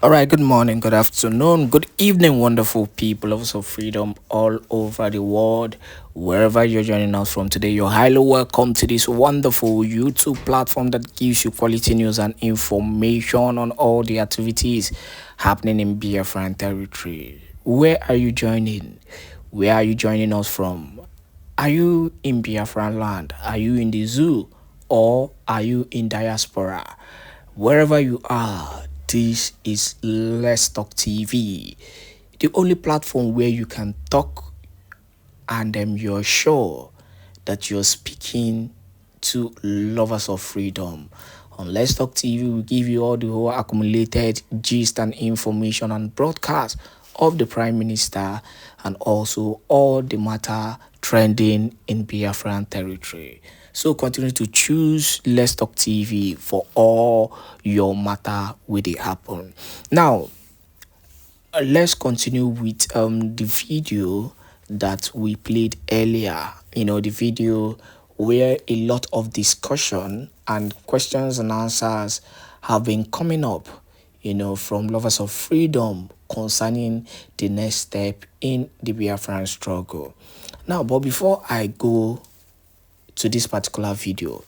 All right, good morning, good afternoon, good evening, wonderful people, lovers of freedom all over the world. Wherever you're joining us from today, you're highly welcome to this wonderful YouTube platform that gives you quality news and information on all the activities happening in Biafran territory. Where are you joining? Where are you joining us from? Are you in Biafran land? Are you in the zoo? Or are you in diaspora? Wherever you are, this is Let's Talk TV, the only platform where you can talk and you're sure that you're speaking to lovers of freedom. On Let's Talk TV, we give you all the whole accumulated gist and information and broadcast of the Prime Minister and also all the matter trending in Biafran territory. So continue to choose Let's Talk TV for all your matter with it happen. Now, let's continue with the video that we played earlier. The video where a lot of discussion and questions and answers have been coming up, from lovers of freedom concerning the next step in the Biafran struggle. Now, but before I go to this particular video,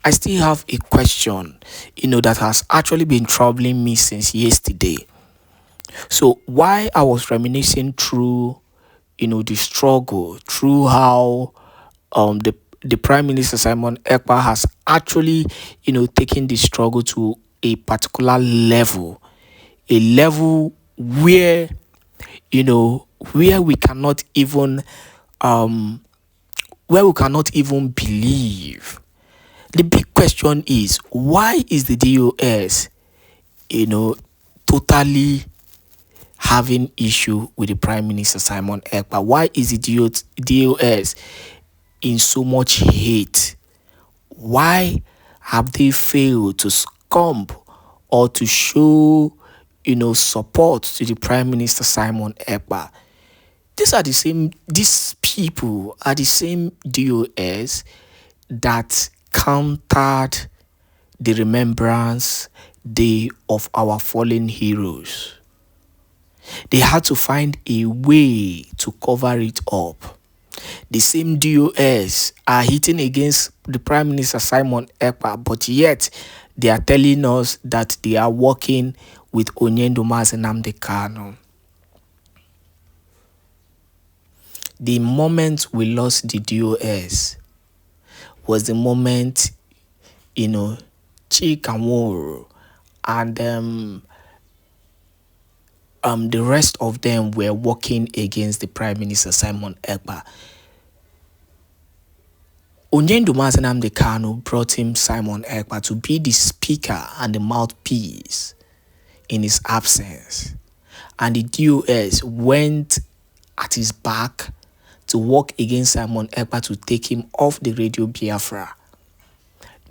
I still have a question, that has actually been troubling me since yesterday. So why I was reminiscing through, the struggle, through how the Prime Minister Simon Ekpa has actually, taken the struggle to a particular level, a level where, where we cannot even believe. The big question is, why is the DOS, totally having issue with the Prime Minister Simon Ekpa? Why is the DOS in so much hate? Why have they failed to scump or to show, support to the Prime Minister Simon Ekpa? These people are the same DOS that countered the Remembrance Day of our fallen heroes. They had to find a way to cover it up. The same DOS are hitting against the Prime Minister Simon Ekpa, but yet they are telling us that they are working with Onyendumas and Nnamdi Kanu. The moment we lost the DOS was the moment, Chikamoro and the rest of them were working against the Prime Minister Simon Ekpa. Onyendumas and Nnamdi Kanu brought him Simon Ekpa to be the speaker and the mouthpiece in his absence. And the DOS went at his back to work against Simon Ekpa to take him off the radio Biafra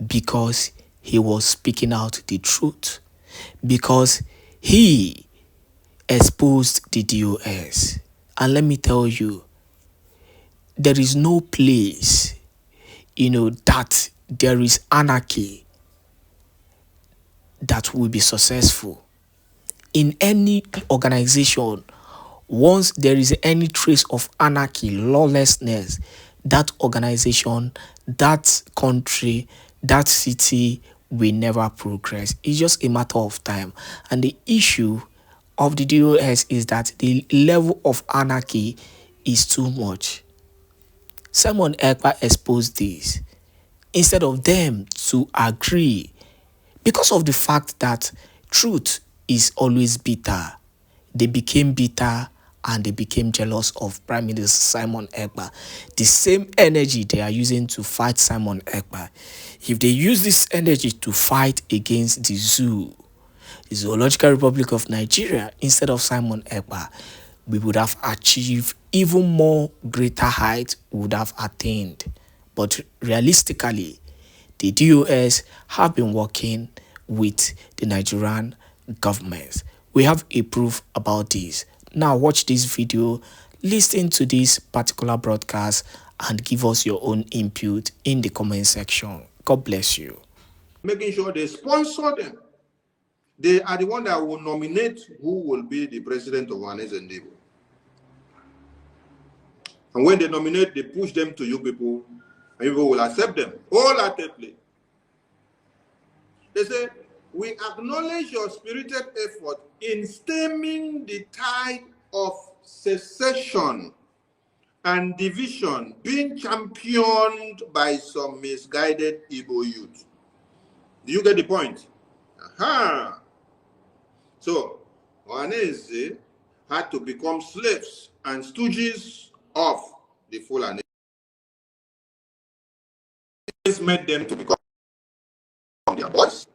because he was speaking out the truth, because he exposed the DOS. And let me tell you, there is no place, that there is anarchy that will be successful. In any organization, once there is any trace of anarchy, lawlessness, that organization, that country, that city will never progress. It's just a matter of time. And the issue of the DOS is that the level of anarchy is too much. Simon Ekpa exposed this. Instead of them to agree, because of the fact that truth is always bitter, they became bitter and they became jealous of Prime Minister Simon Ekpa. The same energy they are using to fight Simon Ekpa, if they use this energy to fight against the zoo, the Zoological Republic of Nigeria, instead of Simon Ekpa, we would have achieved even more greater height we would have attained. But realistically, the DOS have been working with the Nigerian government. We have a proof about this. Now watch this video, listen to this particular broadcast, and give us your own input in the comment section. God bless you. Making sure they sponsor them. They are the one that will nominate who will be the president of Ohanese Ndigbo. And when they nominate, they push them to you people, and you will accept them wholeheartedly. They say, we acknowledge your spirited effort in stemming the tide of secession and division being championed by some misguided Igbo youth. Do you get the point? Aha! So, Ohanese had to become slaves and stooges of the Fulani. This made them to become their boys,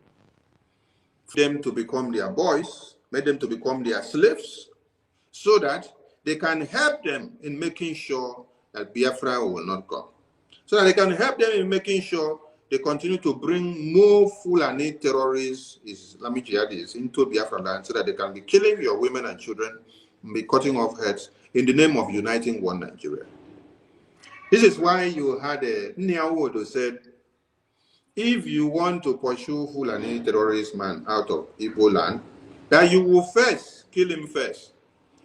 made them to become their slaves, so that they can help them in making sure that Biafra will not come. So that they can help them in making sure they continue to bring more Fulani terrorists, Islamic jihadists, into Biafra land, so that they can be killing your women and children and be cutting off heads in the name of uniting one Nigeria. This is why you had a Nyawodo who said, if you want to pursue Fulani terrorist man out of Igbo land, that you will first kill him first.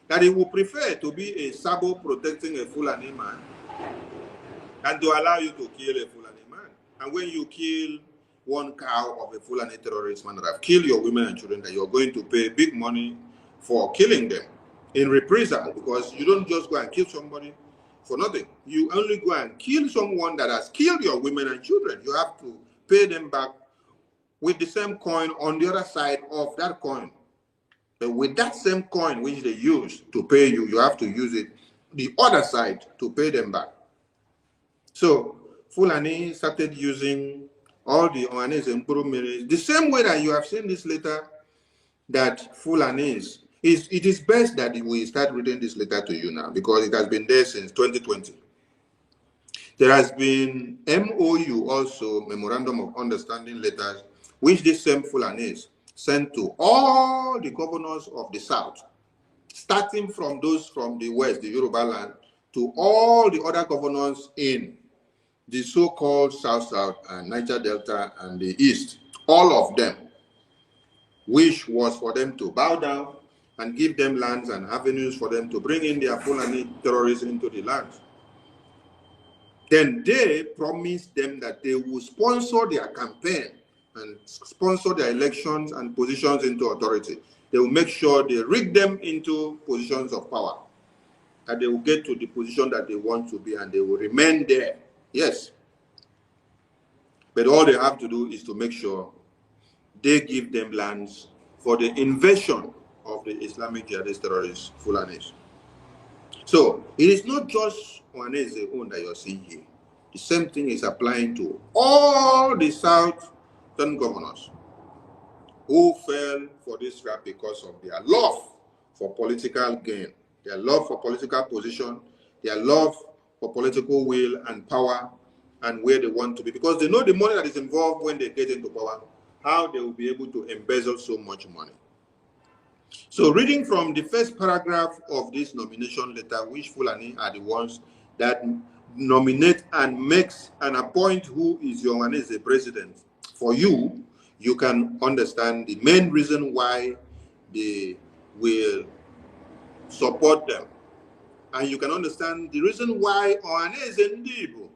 That he will prefer to be a Sabo protecting a Fulani man and to allow you to kill a Fulani man. And when you kill one cow of a Fulani terrorist man that have killed your women and children, that you're going to pay big money for killing them in reprisal, because you don't just go and kill somebody for nothing. You only go and kill someone that has killed your women and children. You have to pay them back with the same coin on the other side of that coin. With that same coin which they use to pay you, you have to use it the other side to pay them back. So Fulani started using all the Ohanese and Purumiris, the same way that you have seen this letter that Fulanis is. It is best that we start reading this letter to you now, because it has been there since 2020. There has been MOU also, Memorandum of Understanding letters, which this same Fulanis sent to all the governors of the South, starting from those from the West, the Yoruba land, to all the other governors in the so-called South and Niger Delta and the East, all of them, which was for them to bow down and give them lands and avenues for them to bring in their Fulani terrorists into the land. Then they promised them that they will sponsor their campaign and sponsor their elections and positions into authority. They will make sure they rig them into positions of power, and they will get to the position that they want to be, and they will remain there. Yes. But all they have to do is to make sure they give them lands for the invasion of the Islamic jihadist terrorists, Fulanis. So it is not just Ohanese own that you're seeing here. The same thing is applying to all the southern governors who fell for this trap because of their love for political gain, their love for political position, their love for political will and power and where they want to be. Because they know the money that is involved when they get into power, how they will be able to embezzle so much money. So reading from the first paragraph of this nomination letter, which Fulani are the ones that nominate and makes and appoint who is your Ohanese president, for you, you can understand the main reason why they will support them. And you can understand the reason why Ohanese Ndigbo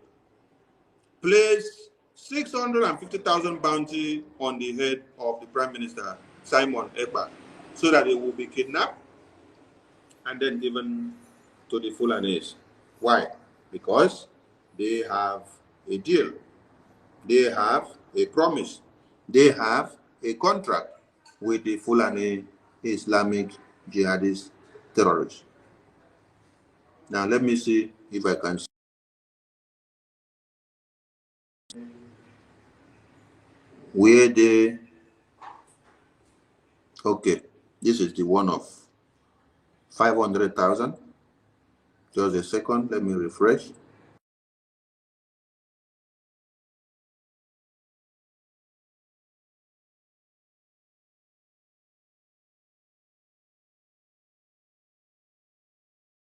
placed 650,000 bounty on the head of the Prime Minister, Simon Èkpá, so that they will be kidnapped and then given to the Fulanis. Why? Because they have a deal, they have a promise, they have a contract with the Fulani Islamic jihadist terrorists. Now let me see if I can see where they, okay, this is the one of 500,000. Just a second, let me refresh.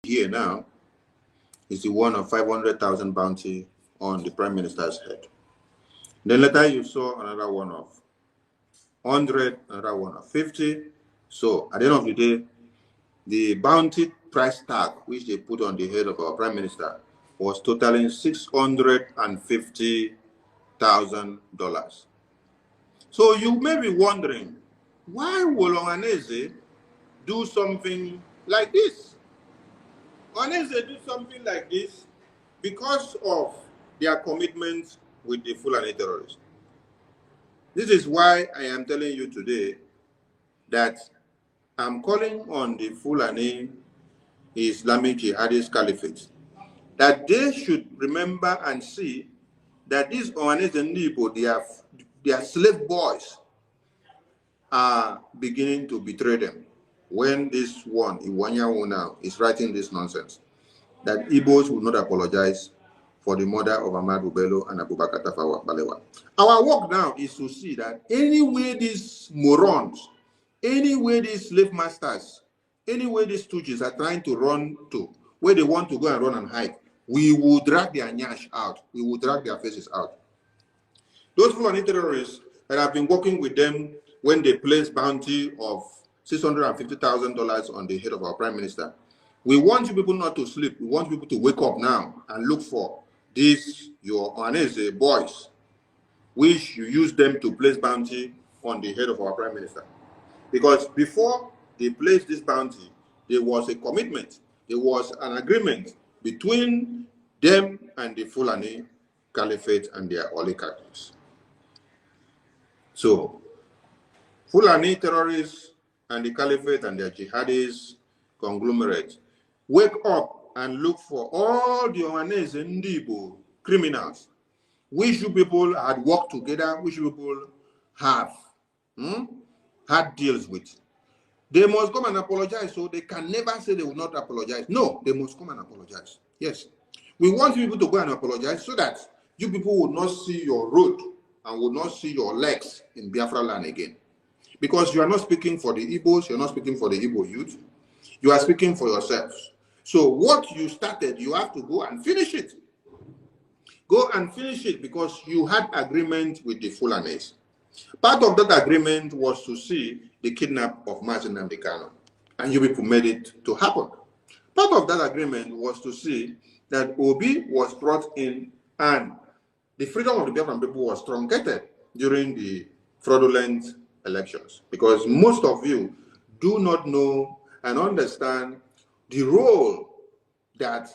Here now is the one of 500,000 bounty on the Prime Minister's head. Then later you saw another one of 100, another one at 50. So at the end of the day, the bounty price tag which they put on the head of our prime minister was totaling $650,000. So you may be wondering, why will Ohaneze do something like this? Ohaneze do something like this because of their commitment with the Fulani terrorists. This is why I am telling you today that I'm calling on the Fulani Islamic Jihadist Caliphate that they should remember and see that these Ohanese and Igbo, their slave boys, are beginning to betray them. When this one, Iwanyawu now, is writing this nonsense, that Igbos will not apologize for the murder of Ahmadu Bello and Abubakar Tafawa Balewa. Our work now is to see that anyway these morons, anyway these slave masters, anyway these stooges are trying to run to, where they want to go and run and hide, we will drag their nyash out. We will drag their faces out. Those Fulani terrorists that have been working with them when they placed bounty of $650,000 on the head of our prime minister, we want you people not to sleep. We want people to wake up now and look for these, your Ohanese boys, which you use them to place bounty on the head of our prime minister. Because before they placed this bounty, there was a commitment, there was an agreement between them and the Fulani Caliphate and their oligarchs. So, Fulani terrorists and the Caliphate and their jihadist conglomerate wake up and look for all the Ohanese and Igbo criminals, which you people had worked together, which you people have had deals with. They must come and apologize, so they can never say they will not apologize. No, they must come and apologize. Yes. We want people to go and apologize so that you people will not see your road and will not see your legs in Biafra land again. Because you are not speaking for the Igbos, you're not speaking for the Igbo youth, you are speaking for yourselves. So what you started, you have to go and finish it. Go and finish it because you had agreement with the Fulanis. Part of that agreement was to see the kidnap of Mazi Nnamdi Kanu, and you people made it to happen. Part of that agreement was to see that Obi was brought in and the freedom of the Biafran people was truncated during the fraudulent elections, because most of you do not know and understand the role that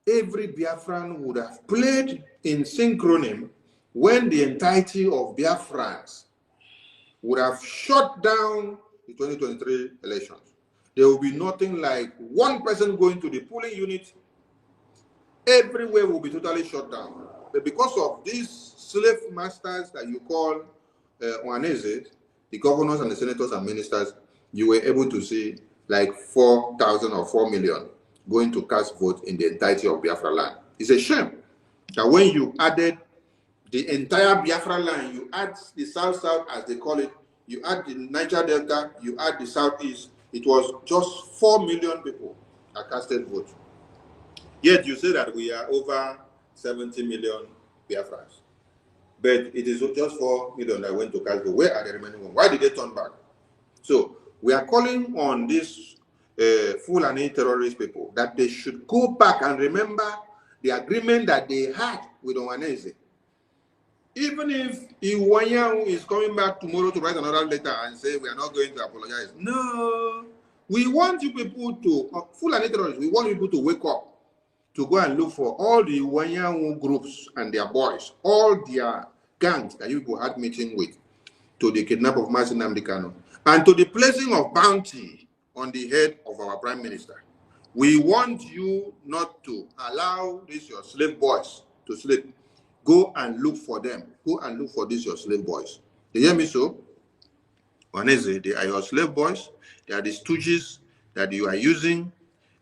every Biafran would have played in synchronym when the entirety of Biafrans would have shut down the 2023 elections. There will be nothing like one person going to the polling unit. Everywhere will be totally shut down. But because of these slave masters that you call Ohanese, the governors and the senators and ministers, you were able to see like 4,000 or 4 million going to cast vote in the entirety of Biafra land. It's a shame that when you added the entire Biafra land, you add the South-South, as they call it, you add the Niger Delta, you add the Southeast, it was just 4 million people that casted vote. Yet you say that we are over 70 million Biafrans. But it is just 4 million that went to cast vote. Where are the remaining ones? Why did they turn back? So we are calling on these Fulani terrorist people that they should go back and remember the agreement that they had with Ohanese. Even if Iwanyawu is coming back tomorrow to write another letter and say we are not going to apologize. No. We want you people to, Fulani terrorists, we want people to wake up, to go and look for all the Iwanyawu groups and their boys, all their gangs that you people had meeting with, to the kidnap of Mazi Nnamdi Kanu, and to the placing of bounty on the head of our prime minister. We want you not to allow these your slave boys to sleep. Go and look for them. Go and look for these your slave boys. You hear me so? Ohanese, they are your slave boys. They are the stooges that you are using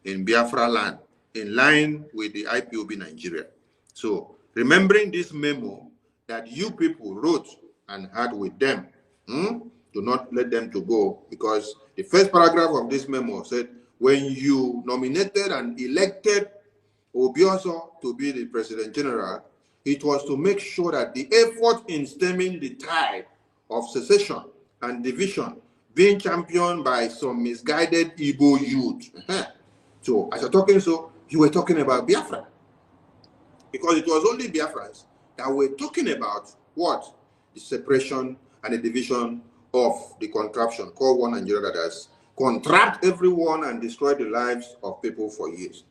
in Biafra land, in line with the IPOB Nigeria. So, remembering this memo that you people wrote and had with them, do not let them to go, because the first paragraph of this memo said, when you nominated and elected Obioso to be the President General, it was to make sure that the effort in stemming the tide of secession and division being championed by some misguided Igbo youth. So, as you're talking, so you were talking about Biafra. Because it was only Biafrans that were talking about what? The separation and the division of the contraption called One Nigeria that has contract everyone and destroyed the lives of people for years.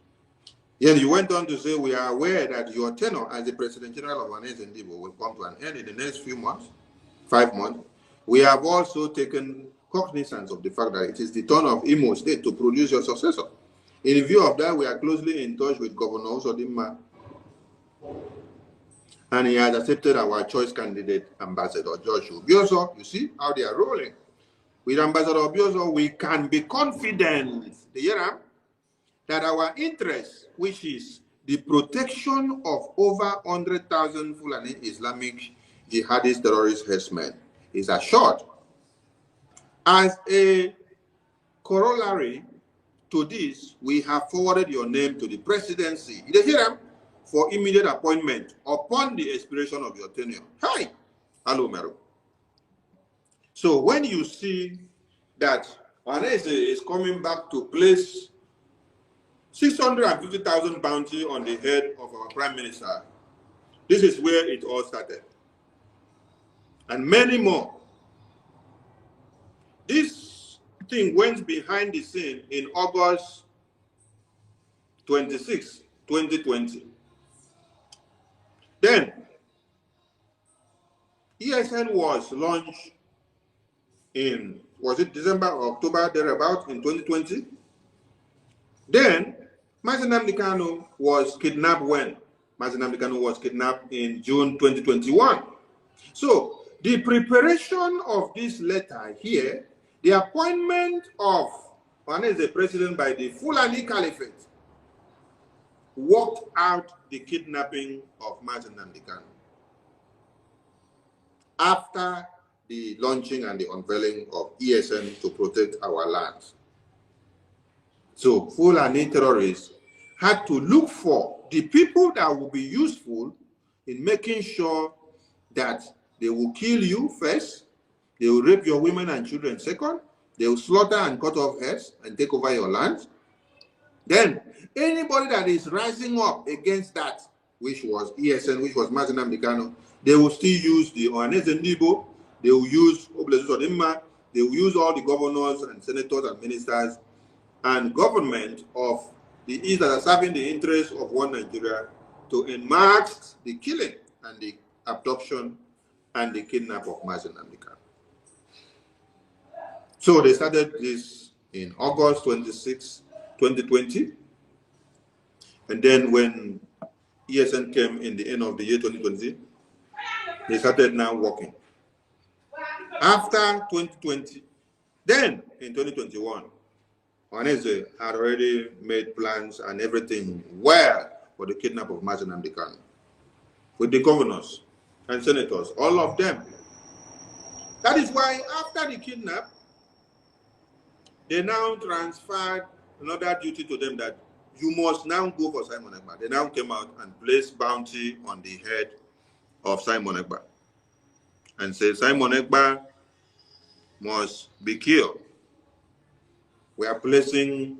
Then you went on to say, we are aware that your tenure as the President General of Anes and Dibo will come to an end in the next few months, 5 months. We have also taken cognizance of the fact that it is the turn of Imo State to produce your successor. In view of that, we are closely in touch with Governor Usodimma, and he has accepted our choice candidate, Ambassador Joshua Obiozo. You see how they are rolling. With Ambassador Obiozo, we can be confident, that our interest, which is the protection of over 100,000 Fulani Islamic jihadist terrorist herdsmen, is assured. As a corollary to this, we have forwarded your name to the presidency for immediate appointment upon the expiration of your tenure. Hi, hello, Meru. So when you see that Wanese is coming back to place 650,000 bounty on the head of our Prime Minister, this is where it all started. And many more. This thing went behind the scene in August 26, 2020. Then, ESN was launched in, was it December or October, thereabout, in 2020? Then, Mazi Nnamdi Kanu was kidnapped when? Mazi Nnamdi Kanu was kidnapped in June 2021. So, the preparation of this letter here, the appointment of the president by the Fulani Caliphate, worked out the kidnapping of Mazi Nnamdi Kanu after the launching and the unveiling of ESN to protect our lands. So Fulani terrorists had to look for the people that will be useful in making sure that they will kill you first, they will rape your women and children second, they will slaughter and cut off heads and take over your lands. Then anybody that is rising up against that, which was ESN, which was Mazi Nnamdi Kanu, they will still use the Ohanes Ndibo, they will use Oblezus Odimma, they will use all the governors and senators and ministers and government of the East that are serving the interests of one Nigeria to enmask the killing and the abduction and the kidnap of Mazi Nnamdi Kanu. So they started this in August 26, 2020. And then when ESN came in the end of the year 2020, they started now working. After 2020, then in 2021, Ohaneze had already made plans and everything well for the kidnap of Mazi Nnamdi Kanu, with the governors and senators, all of them. That is why after the kidnap, they now transferred another duty to them that you must now go for Simon Ekpá. They now came out and placed bounty on the head of Simon Ekpá and said Simon Ekpá must be killed. We are placing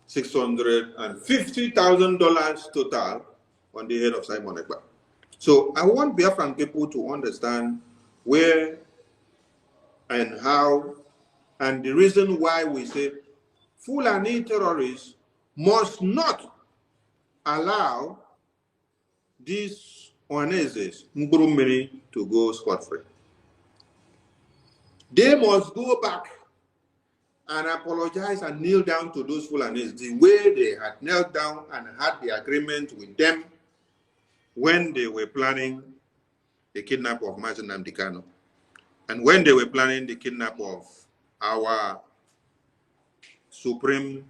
$650,000 total on the head of Simon Ekpá. So I want Biafran people to understand where and how and the reason why we say Fulani terrorists must not allow these Ohanezes, Mburumiri, to go scot-free. They must go back and apologize and kneel down to those Fulanis the way they had knelt down and had the agreement with them when they were planning the kidnap of Mazi Nnamdi Kanu and when they were planning the kidnap of our Supreme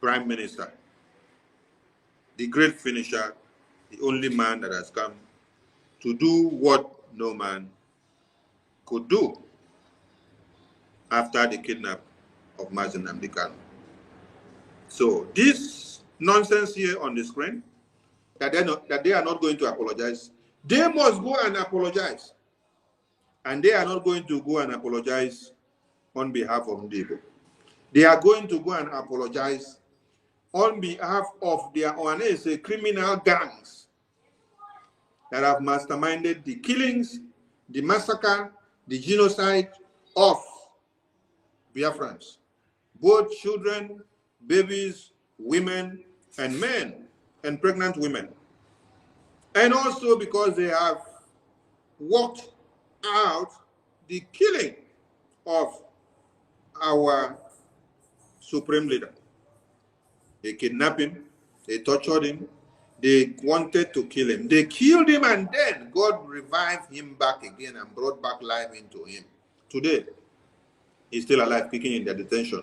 Prime Minister, the great finisher, the only man that has come to do what no man could do after the kidnap of Mazi Nnamdi Kanu. So this nonsense here on the screen, that they are not going to apologize, they must go and apologize. And they are not going to go and apologize on behalf of Ndigo. They are going to go and apologize on behalf of their Ohanese criminal gangs that have masterminded the killings, the massacre, the genocide of Biafrans, both children, babies, women, and men, and pregnant women. And also because they have worked out the killing of our supreme leader. They kidnapped him, they tortured him, they wanted to kill him. They killed him, and then God revived him back again and brought back life into him. Today, he's still alive, kicking in their detention.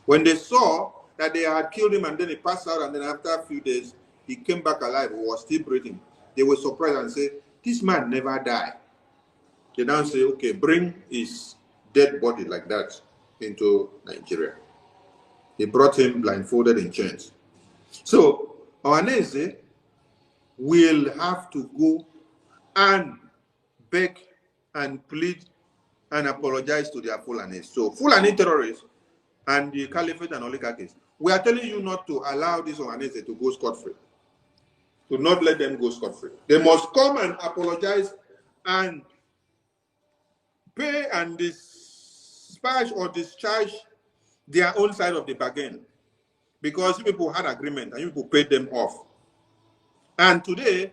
When they saw that they had killed him and then he passed out, and then after a few days, he came back alive, he was still breathing. They were surprised and said, this man never died. They now say, okay, bring his dead body like that into Nigeria. They brought him blindfolded in chains. So, Ohanese will have to go and beg and plead and apologize to their Fulani. So, Fulani terrorists and the caliphate and oligarchies, we are telling you not to allow this Ohanese to go scot-free. To not let them go scot-free. They must come and apologize and pay and dispatch or discharge their own side of the bargain, because people had agreement and people paid them off. And today,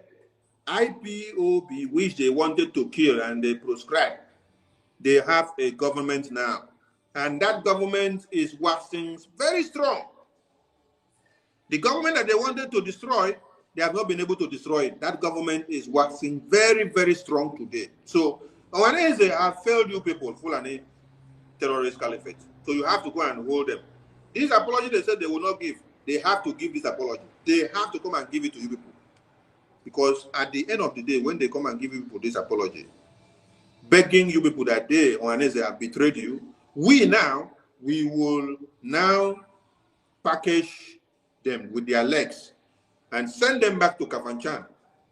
IPOB, which they wanted to kill and they proscribed, they have a government now. And that government is waxing very strong. The government that they wanted to destroy, they have not been able to destroy it. That government is waxing very, very strong today. So, Ohanese have failed you people, Fulani terrorist caliphate. So you have to go and hold them. This apology they said they will not give, they have to give this apology. They have to come and give it to you people. Because at the end of the day, when they come and give you people this apology, begging you people that they, Ohanese, have betrayed you, we will now package them with their legs and send them back to Kafanchan.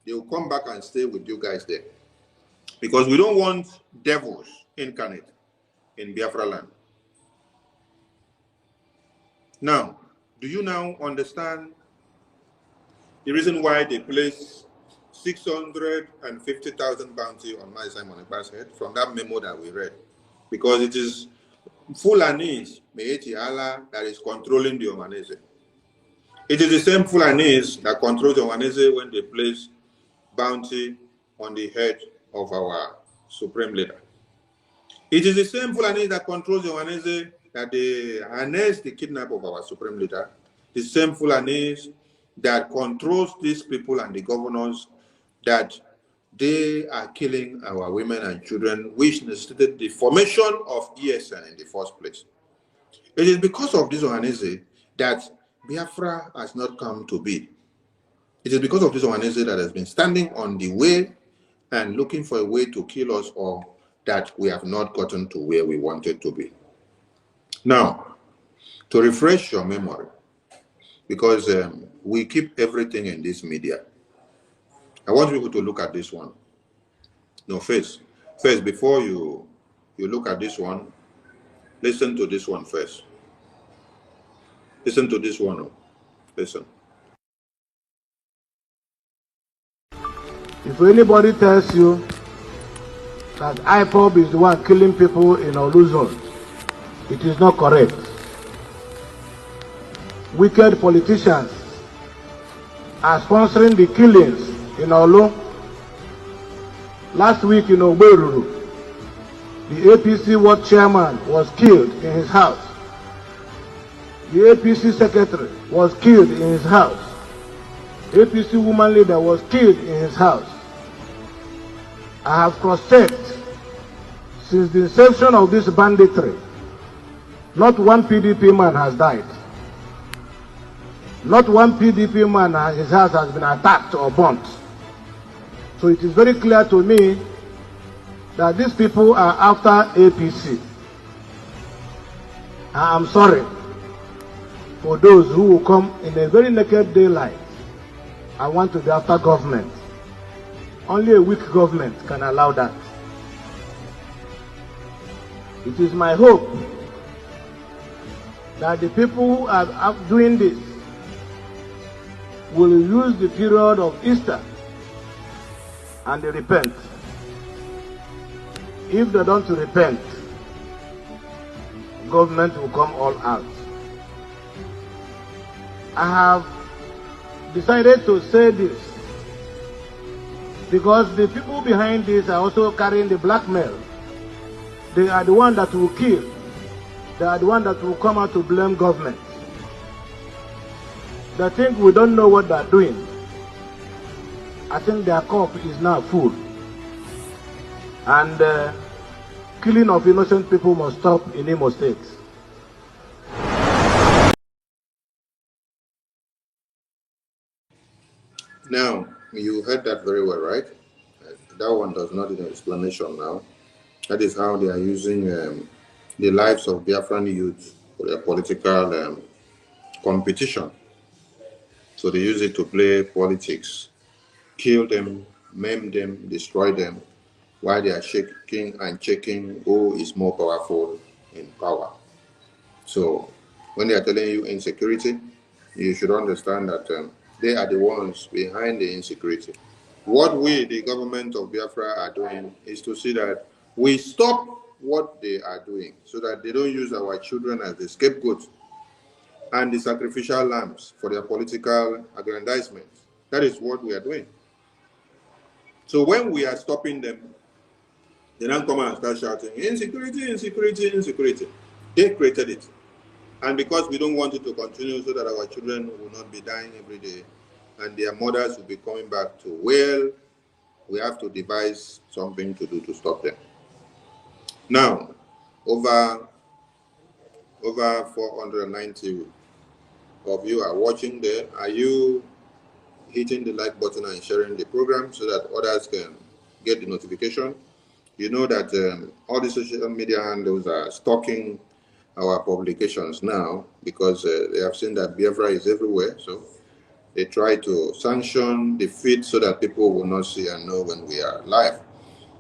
They will come back and stay with you guys there. Because we don't want devils incarnate in Biafra land. Now, do you now understand the reason why they place 650,000 bounty on my Simon Ekpa's head from that memo that we read? Because it is Fulanese, Meeti Allah, that is controlling the Ohanese. It is the same Fulanese that controls the Ohanese when they place bounty on the head of our supreme leader. It is the same Fulanese that controls the Ohanese that they harness the kidnap of our supreme leader. The same Fulanese that controls these people and the governors that they are killing our women and children, which necessitated the formation of ESN in the first place. It is because of this Ohanese that Biafra has not come to be. It is because of this Ohanese that has been standing on the way and looking for a way to kill us, or that we have not gotten to where we wanted to be. Now, to refresh your memory, because we keep everything in this media, I want people to look at this one. No, first, before you look at this one, listen to this one first. Listen to this one. Listen. If anybody tells you that IPOB is the one killing people in Oluzon, it is not correct. Wicked politicians are sponsoring the killings in Olu. Last week in Oberuru, the APC ward chairman was killed in his house. The APC secretary was killed in his house. APC woman leader was killed in his house. I have cross-checked since the inception of this banditry. Not one PDP man has died. Not one PDP man and his house has been attacked or burnt. So it is very clear to me that these people are after APC. I am sorry for those who will come in a very naked daylight. I want to be after government. Only a weak government can allow that. It is my hope that the people who are doing this will use the period of Easter and they repent. If they don't repent, government will come all out. I have decided to say this because the people behind this are also carrying the blackmail. They are the ones that will kill. They are the ones that will come out to blame government. They think we don't know what they are doing. I think their cup is now full. And killing of innocent people must stop in Imo State. Now, you heard that very well, right? That one does not need an explanation now. That is how they are using the lives of Biafran youth for their political competition. So they use it to play politics, kill them, maim them, destroy them, while they are shaking and checking who is more powerful in power. So when they are telling you insecurity, you should understand that they are the ones behind the insecurity. What we, the government of Biafra, are doing is to see that we stop what they are doing so that they don't use our children as the scapegoat and the sacrificial lambs for their political aggrandizement. That is what we are doing. So when we are stopping them, they don't come and start shouting, insecurity, insecurity, insecurity. They created it. And because we don't want it to continue so that our children will not be dying every day and their mothers will be coming back to wail, we have to devise something to do to stop them. Now, over 490 of you are watching there. Are you hitting the like button and sharing the program so that others can get the notification? You know that all the social media handles are stalking our publications now because they have seen that Biafra is everywhere. So they try to sanction the feed so that people will not see and know when we are live.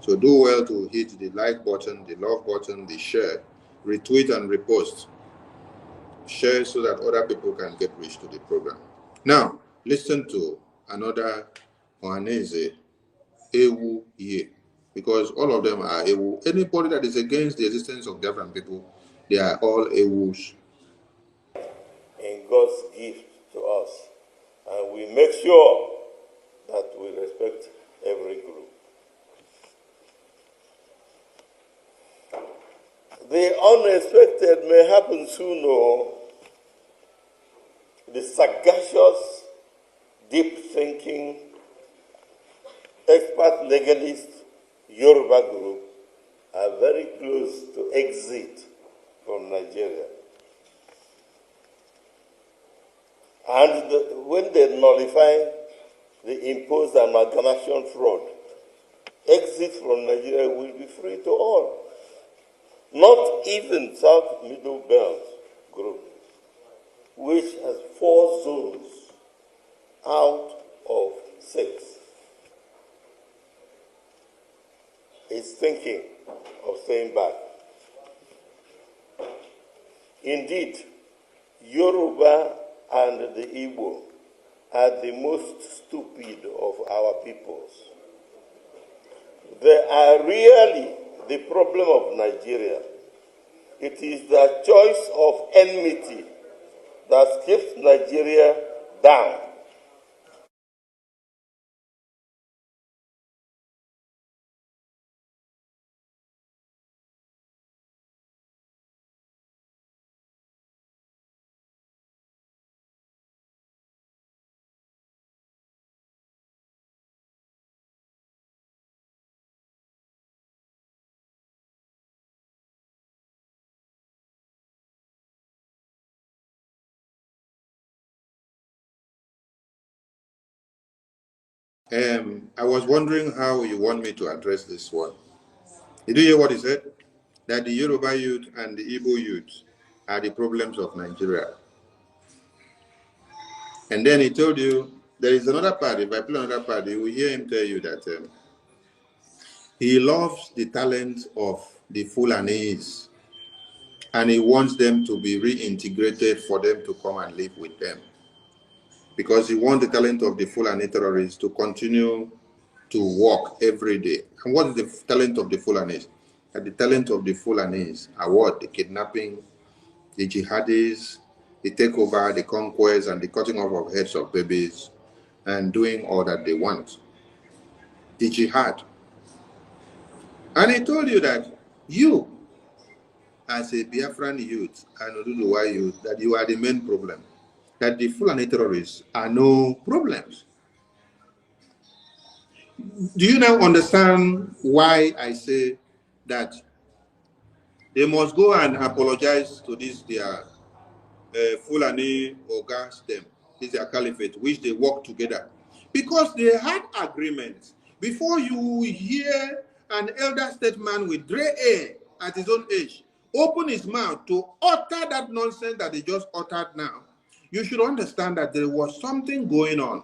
So do well to hit the like button, the love button, the share, retweet and repost. Share so that other people can get reached to the program. Now, listen to another Ohaneze, Ewu Ye, because all of them are Ewu. Anybody that is against the existence of Biafran people, they are all Ewus. In God's gift to us. And we make sure that we respect every group. The unexpected may happen sooner. The sagacious, deep-thinking, expert legalist Yoruba group are very close to exit from Nigeria. And when they nullify the imposed amalgamation fraud, exit from Nigeria will be free to all. Not even South Middle Belt Group, which has 4 zones out of 6, is thinking of staying back. Indeed, Yoruba and the Igbo are the most stupid of our peoples. They are really the problem of Nigeria. It is the choice of enmity that keeps Nigeria down. I was wondering how you want me to address this one. Did you hear what he said? That the Yoruba youth and the Igbo youth are the problems of Nigeria. And then he told you there is another part. If I play another part, you will hear him tell you that he loves the talent of the Fulanese. And he wants them to be reintegrated for them to come and live with them. Because he wants the talent of the Fulani terrorists to continue to work every day. And what is the talent of the Fulanis? And the talent of the Fulanis are what? The kidnapping, the jihadis, the takeover, the conquest, and the cutting off of heads of babies, and doing all that they want. The jihad. And I told you that you, as a Biafran youth and Oduduwa youth, that you are the main problem. That the Fulani terrorists are no problems. Do you now understand why I say that they must go and apologize to this their Fulani Ogas them, this their caliphate, which they work together? Because they had agreements. Before you hear an elder statesman with gray hair at his own age open his mouth to utter that nonsense that they just uttered now, you should understand that there was something going on.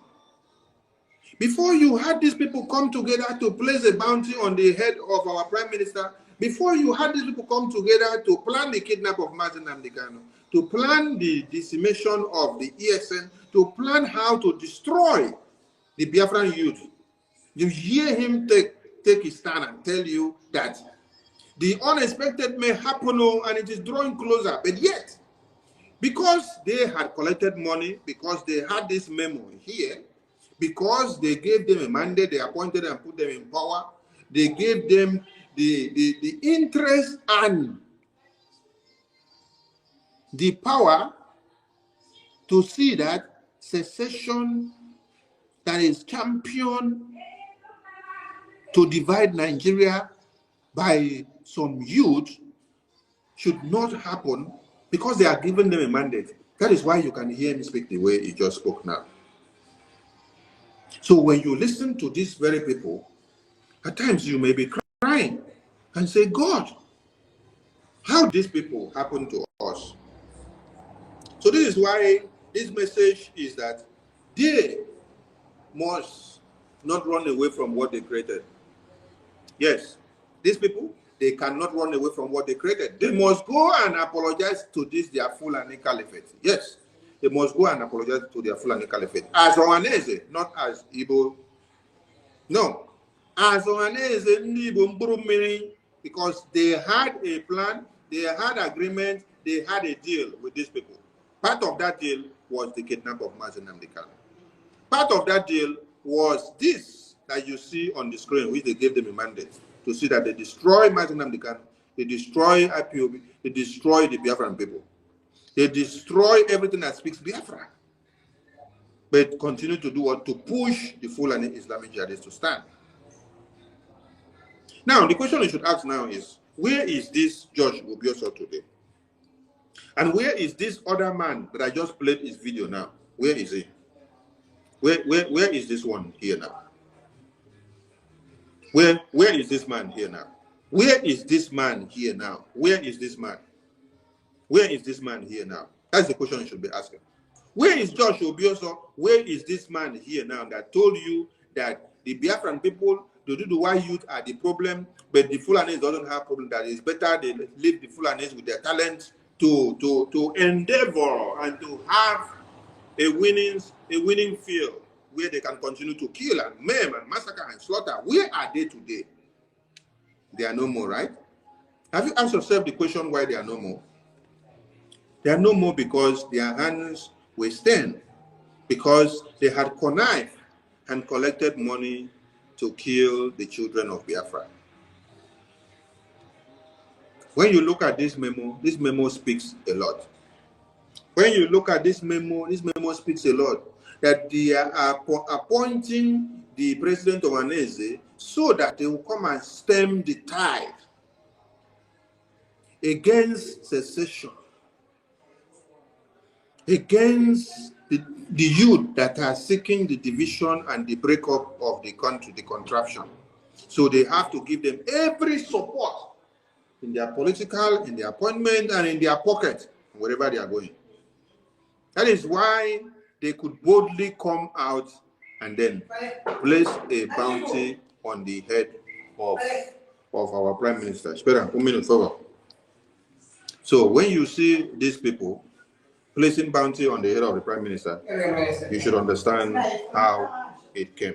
Before you had these people come together to place a bounty on the head of our prime minister, before you had these people come together to plan the kidnap of Martin Amdekano, to plan the decimation of the ESN, to plan how to destroy the Biafran youth, you hear him take his stand and tell you that the unexpected may happen and it is drawing closer. But yet, because they had collected money, because they had this memo here, because they gave them a mandate, they appointed and put them in power, they gave them the interest and the power to see that secession that is championed to divide Nigeria by some youth should not happen, because they are giving them a mandate. That is why you can hear me speak the way he just spoke now. So when you listen to these very people, at times you may be crying and say, God, how these people happen to us? So this is why this message is that they must not run away from what they created. Yes, these people, they cannot run away from what they created. They must go and apologize to this, their Fulani Caliphate. Yes, they must go and apologize to their Fulani Caliphate. As Ohanese, not as Igbo. No. As Ohanese, because they had a plan, they had agreement, they had a deal with these people. Part of that deal was the kidnap of Mazen Namdekan. Part of that deal was this that you see on the screen, which they gave them a mandate to see that they destroy Mazen Namdekan, they destroy IPOB, they destroy the Biafran people. They destroy everything that speaks Biafra. But continue to do what? To push the Fulani Islamic jihadists to stand. Now, the question you should ask now is, where is this George Obioso today? And where is this other man that I just played his video now? Where is he? Where is this one here now? Where is this man here now? Where is this man here now? Where is this man? Where is this man here now? That's the question you should be asking. Where is George Obioso? Where is this man here now that told you that the Biafran people, the Duduwa youth are the problem, but the Fulanis doesn't have problem, that it's better they leave the Fulanis with their talents to endeavor and to have a winning field where they can continue to kill and maim and massacre and slaughter. Where are they today? They are no more, right? Have you asked yourself the question why they are no more? They are no more because their hands were stained, because they had connived and collected money to kill the children of Biafra. When you look at this memo speaks a lot. When you look at this memo speaks a lot, that they are appointing the president of Ohanese so that they will come and stem the tide against secession, against the youth that are seeking the division and the breakup of the country, the contraption. So they have to give them every support in their political, in their appointment, and in their pocket, wherever they are going. That is why they could boldly come out and then place a bounty on the head of our prime minister. Espera, un minuto, favor. So when you see these people placing bounty on the head of the Prime Minister, you should understand how it came.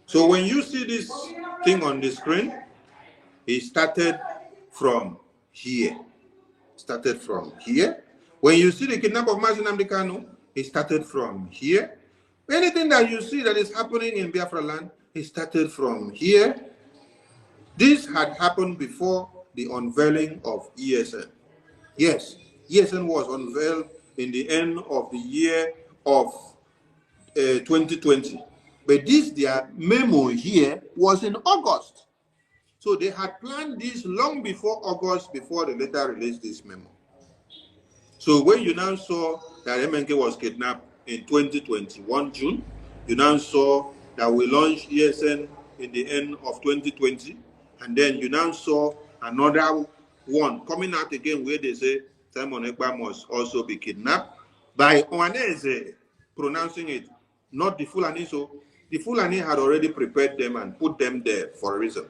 So when you see this thing on the screen, it started from here. Started from here. When you see the kidnap of Mazi Nnamdi Kanu, it started from here. Anything that you see that is happening in Biafra land, it started from here. This had happened before the unveiling of ESN. Yes, ESN was unveiled in the end of the year of 2020. But this, their memo here, was in August. So they had planned this long before August, before they later released this memo. So when you now saw that MNK was kidnapped in 2021 June, you now saw that we launched ESN in the end of 2020, and then you now saw another one coming out again where they say Simon Èkpá must also be kidnapped by Oaneze, pronouncing it, not the Fulani. So the Fulani had already prepared them and put them there for a reason.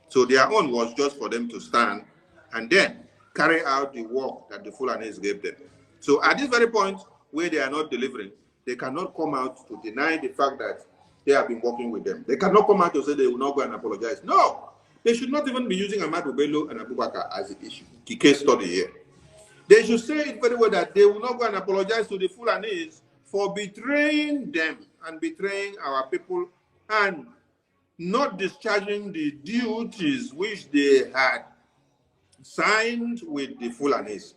So their own was just for them to stand and then carry out the work that the Fulanis gave them. So at this very point where they are not delivering, they cannot come out to deny the fact that they have been working with them. They cannot come out to say they will not go and apologize. No, they should not even be using Ahmadu Bello and Abubakar as the issue, the case study here. They should say it very well that they will not go and apologize to the Fulanis for betraying them and betraying our people and not discharging the duties which they had signed with the Fulanis.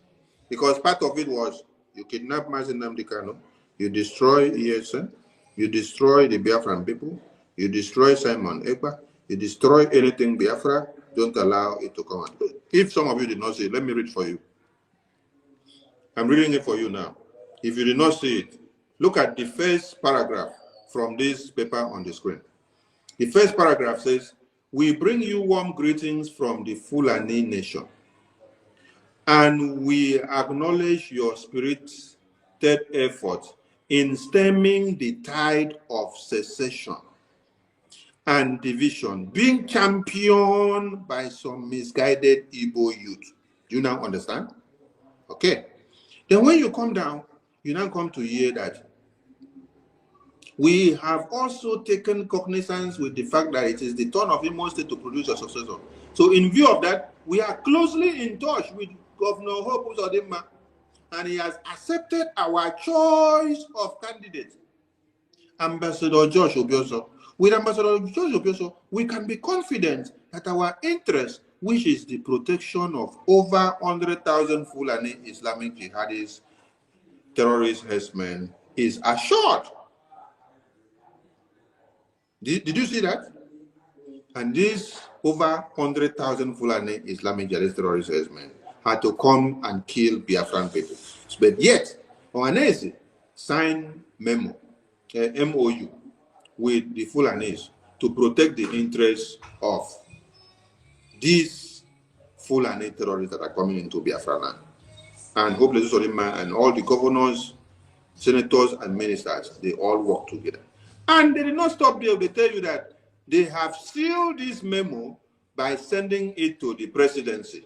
Because part of it was you kidnap Mazi Nnamdi Kanu, you destroy ESN, you destroy the Biafran people, you destroy Simon Èkpá, you destroy anything Biafra, don't allow it to come out. If some of you did not see it, let me read for you. I'm reading it for you now. If you did not see it, look at the first paragraph from this paper on the screen. The first paragraph says, "We bring you warm greetings from the Fulani nation, and we acknowledge your spirited effort in stemming the tide of secession and division being championed by some misguided Igbo youth." Do you now understand? Okay. Then when you come down, you now come to hear that we have also taken cognizance with the fact that it is the turn of Imo State to produce a successor. So in view of that, we are closely in touch with Governor Hope Uzodimma, and he has accepted our choice of candidate, Ambassador Josh Obioso. With Ambassador Josh Obioso, we can be confident that our interest, which is the protection of over 100,000 Fulani Islamic jihadis, terrorist herdsmen, is assured. Did you see that? And these over 100,000 Fulani Islamic jihadist terrorist herdsmen had to come and kill Biafran people. But yet, Ohanese signed MOU with the Fulanis to protect the interests of these Fulani terrorists that are coming into Biafra land. And Hope Uzodimma and all the governors, senators, and ministers, they all work together. And they did not stop there. They tell you that they have sealed this memo by sending it to the presidency.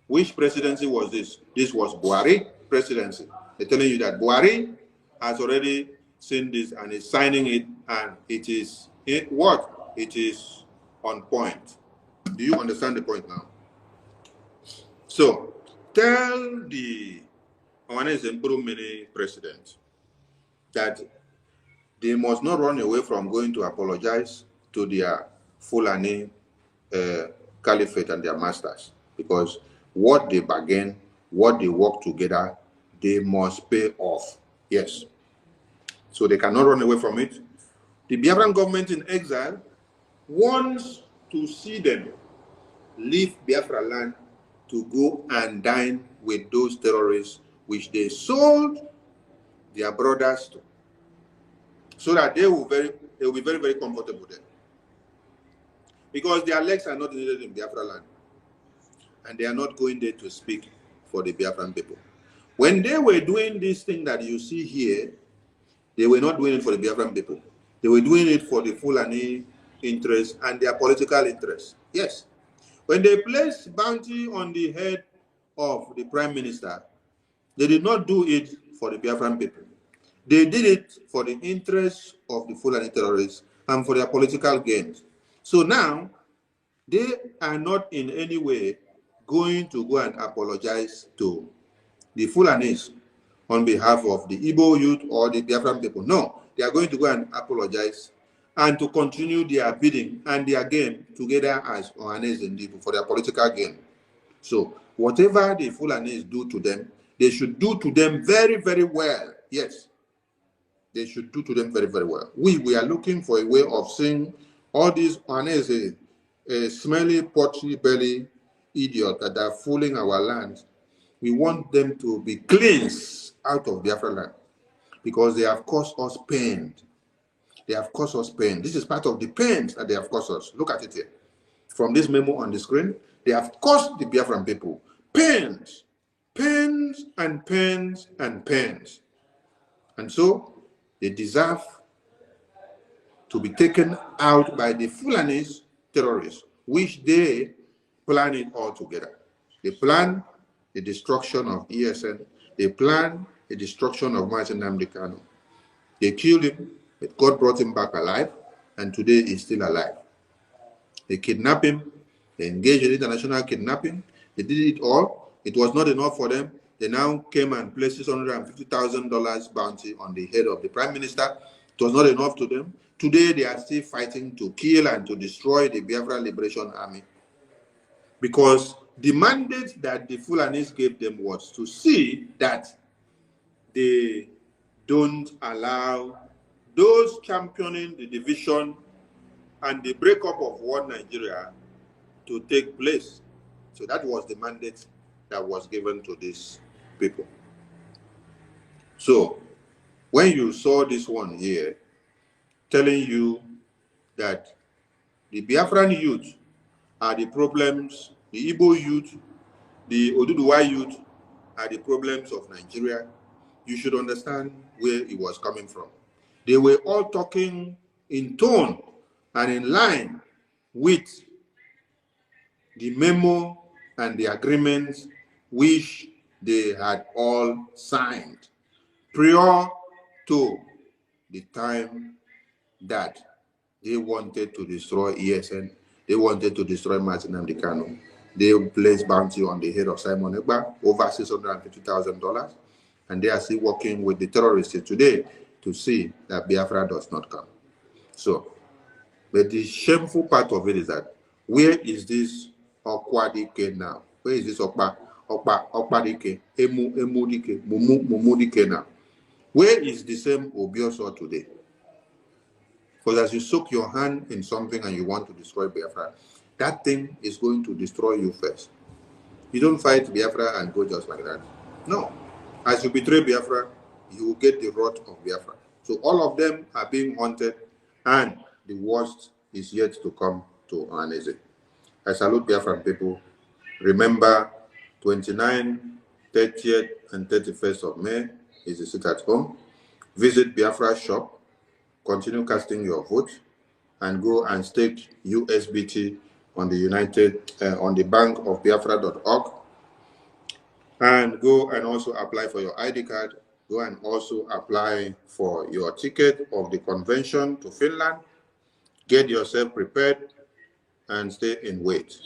Which presidency was this? This was Buhari presidency. They're telling you that Buhari has already seen this and is signing it, and it is what? It is on point. Do you understand the point now? So tell the Ohanese Mini president that they must not run away from going to apologize to their Fulani caliphate and their masters, because what they bargain, what they work together, they must pay off. Yes. So they cannot run away from it. The Biafran government in exile wants to see them leave Biafra land to go and dine with those terrorists which they sold their brothers to, so that they will be very, very comfortable there. Because their legs are not needed in Biafra land, and they are not going there to speak for the Biafran people. When they were doing this thing that you see here, they were not doing it for the Biafran people. They were doing it for the Fulani interests and their political interests. Yes. When they placed bounty on the head of the prime minister, they did not do it for the Biafran people. They did it for the interests of the Fulani terrorists and for their political gains. So now, they are not in any way going to go and apologize to the Fulanis on behalf of the Igbo youth or the Biafran people. No, they are going to go and apologize and to continue their bidding and their game together as Ohanes and Igbo for their political gain. So whatever the Fulanis do to them, they should do to them very, very well. Yes, they should do to them very, very well. We are looking for a way of seeing all these Ohanes, smelly, potty belly idiots that are fooling our land. We want them to be cleansed out of Biafra land because they have caused us pain. They have caused us pain. This is part of the pain that they have caused us. Look at it here. From this memo on the screen, they have caused the Biafran people pains, pains and pains and pains. And so they deserve to be taken out by the Fulanese terrorists, which they plan it all together. They plan the destruction of ESN. They plan the destruction of Martin Nnamdi Kanu. They killed him, but God brought him back alive, and today he's still alive. They kidnapped him. They engaged in international kidnapping. They did it all. It was not enough for them. They now came and placed $650,000 bounty on the head of the prime minister. It was not enough to them. Today, they are still fighting to kill and to destroy the Biafra Liberation Army, because the mandate that the Fulanis gave them was to see that they don't allow those championing the division and the breakup of one Nigeria to take place. So that was the mandate that was given to these people. So when you saw this one here telling you that the Biafran youth are the problems, the Igbo youth, the Oduduwa youth are the problems of Nigeria, you should understand where it was coming from. They were all talking in tone and in line with the memo and the agreements which they had all signed prior to the time that they wanted to destroy ESN. They wanted to destroy Martin Nnamdi Kanu. They placed bounty on the head of Simon Èkpá, over $650,000, and they are still working with the terrorists today to see that Biafra does not come. So, but the shameful part of it is that where is this Okwadike now? Where is this Okpadike, Emudike, Mumudike now? Where is the same Obioso today? Because as you soak your hand in something and you want to destroy Biafra, that thing is going to destroy you first. You don't fight Biafra and go just like that. No. As you betray Biafra, you will get the wrath of Biafra. So all of them are being haunted, and the worst is yet to come to Ohanese. I salute Biafran people. Remember, 29th, 30th, and 31st of May is a sit at home. Visit Biafra shop, continue casting your vote, and go and stake USBT on the on the bank of Biafra.org, and go and also apply for your ID card. Go and also apply for your ticket of the convention to Finland. Get yourself prepared and stay in wait.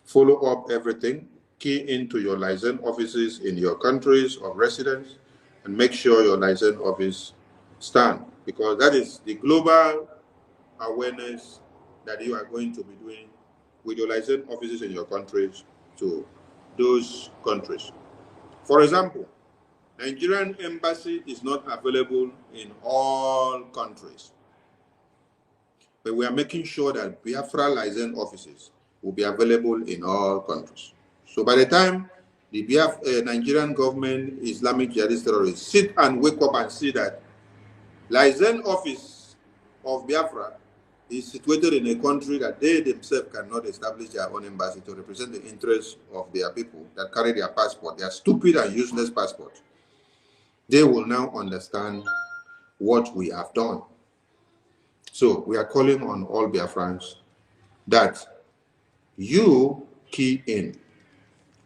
Follow up everything. Key into your license offices in your countries of residence and make sure your license office stand, because that is the global awareness that you are going to be doing with your license offices in your countries to those countries. For example, Nigerian embassy is not available in all countries, but we are making sure that Biafra license offices will be available in all countries. So by the time the Nigerian government, Islamic jihadist terrorists sit and wake up and see that license office of Biafra is situated in a country that they themselves cannot establish their own embassy to represent the interests of their people that carry their passport, their stupid and useless passport, they will now understand what we have done. So we are calling on all Biafrans that you key in,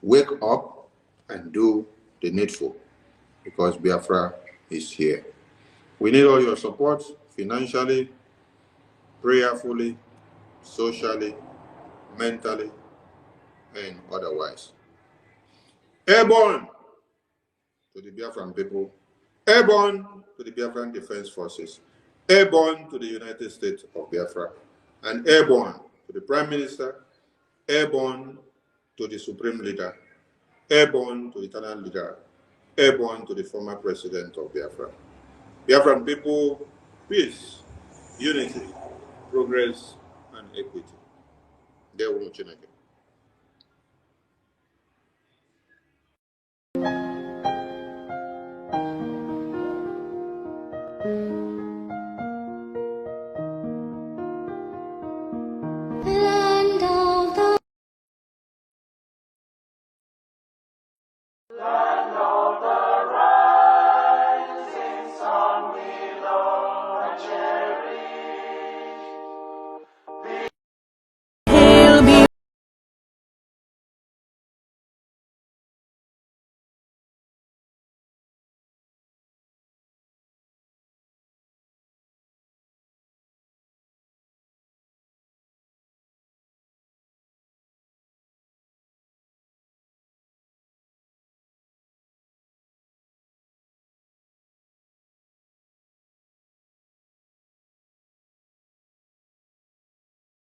wake up and do the needful, because Biafra is here. We need all your support financially, prayerfully, socially, mentally, and otherwise. Airborne to the Biafran people, airborne to the Biafran Defense Forces, airborne to the United States of Biafra, and airborne to the Prime Minister, airborne to the Supreme Leader, airborne to the Eternal Leader, airborne to the former President of Biafra. Biafran people, peace, unity, progress, and equity. They will Chineke.